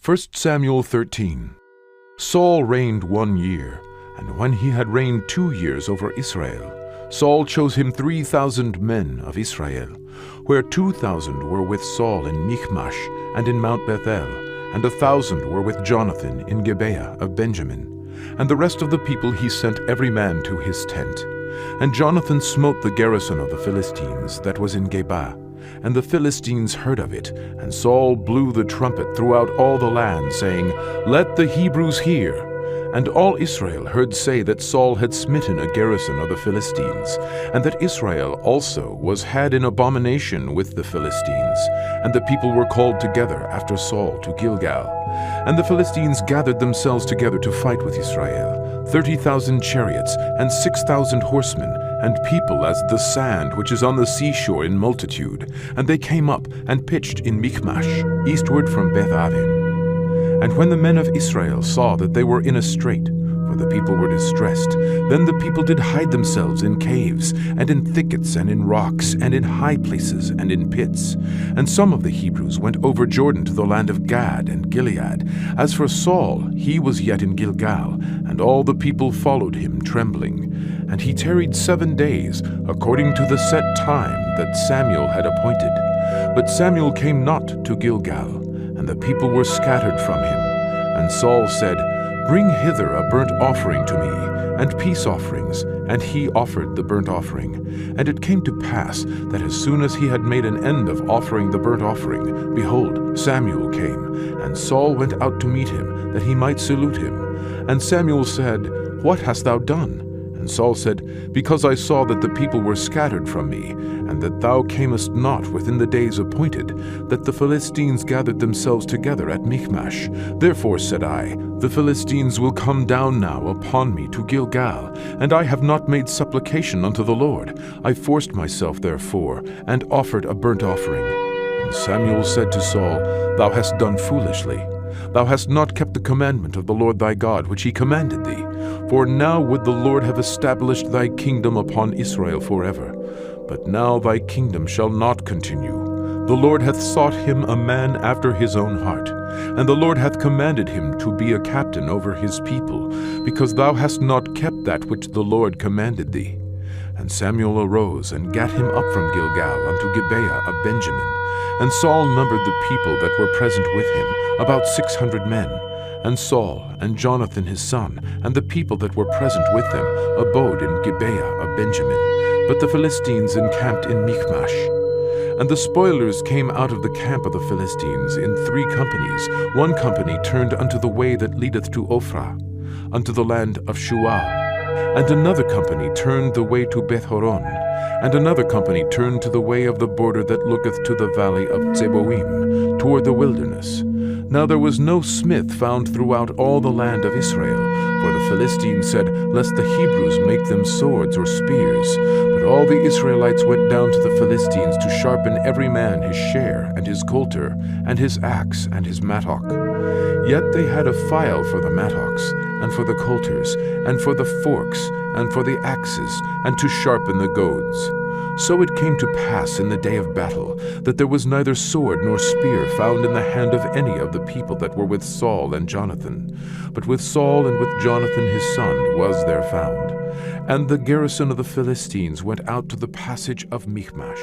1 Samuel 13. Saul reigned 1 year, and when he had reigned 2 years over Israel, Saul chose him 3,000 men of Israel, where 2,000 were with Saul in Michmash and in Mount Bethel, and 1,000 were with Jonathan in Gibeah of Benjamin. And the rest of the people he sent every man to his tent. And Jonathan smote the garrison of the Philistines that was in Geba. And the Philistines heard of it, and Saul blew the trumpet throughout all the land, saying, Let the Hebrews hear. And all Israel heard say that Saul had smitten a garrison of the Philistines, and that Israel also was had in abomination with the Philistines. And the people were called together after Saul to Gilgal. And the Philistines gathered themselves together to fight with Israel, 30,000 chariots and 6,000 horsemen, and people as the sand which is on the seashore in multitude. And they came up and pitched in Michmash, eastward from Beth-aven. And when the men of Israel saw that they were in a strait, for the people were distressed, then the people did hide themselves in caves, and in thickets, and in rocks, and in high places, and in pits. And some of the Hebrews went over Jordan to the land of Gad and Gilead. As for Saul, he was yet in Gilgal, and all the people followed him trembling. And he tarried 7 days, according to the set time that Samuel had appointed. But Samuel came not to Gilgal, and the people were scattered from him. And Saul said, Bring hither a burnt offering to me, and peace offerings. And he offered the burnt offering. And it came to pass that as soon as he had made an end of offering the burnt offering, behold, Samuel came, and Saul went out to meet him, that he might salute him. And Samuel said, What hast thou done? And Saul said, Because I saw that the people were scattered from me, and that thou camest not within the days appointed, that the Philistines gathered themselves together at Michmash. Therefore said I, The Philistines will come down now upon me to Gilgal, and I have not made supplication unto the Lord. I forced myself therefore, and offered a burnt offering. And Samuel said to Saul, Thou hast done foolishly. Thou hast not kept the commandment of the Lord thy God, which he commanded thee. For now would the Lord have established thy kingdom upon Israel forever. But now thy kingdom shall not continue. The Lord hath sought him a man after his own heart, and the Lord hath commanded him to be a captain over his people, because thou hast not kept that which the Lord commanded thee. And Samuel arose and gat him up from Gilgal unto Gibeah of Benjamin. And Saul numbered the people that were present with him, about 600 men. And Saul and Jonathan his son, and the people that were present with them, abode in Gibeah of Benjamin. But the Philistines encamped in Michmash. And the spoilers came out of the camp of the Philistines in 3 companies. 1 company turned unto the way that leadeth to Ophrah, unto the land of Shuah. And another company turned the way to Beth-horon. And another company turned to the way of the border that looketh to the valley of Zeboim, toward the wilderness. Now there was no smith found throughout all the land of Israel, for the Philistines said, Lest the Hebrews make them swords or spears. But all the Israelites went down to the Philistines to sharpen every man his share, and his coulter, and his axe, and his mattock. Yet they had a file for the mattocks, and for the coulters, and for the forks, and for the axes, and to sharpen the goads. So it came to pass in the day of battle, that there was neither sword nor spear found in the hand of any of the people that were with Saul and Jonathan. But with Saul and with Jonathan his son was there found. And the garrison of the Philistines went out to the passage of Michmash.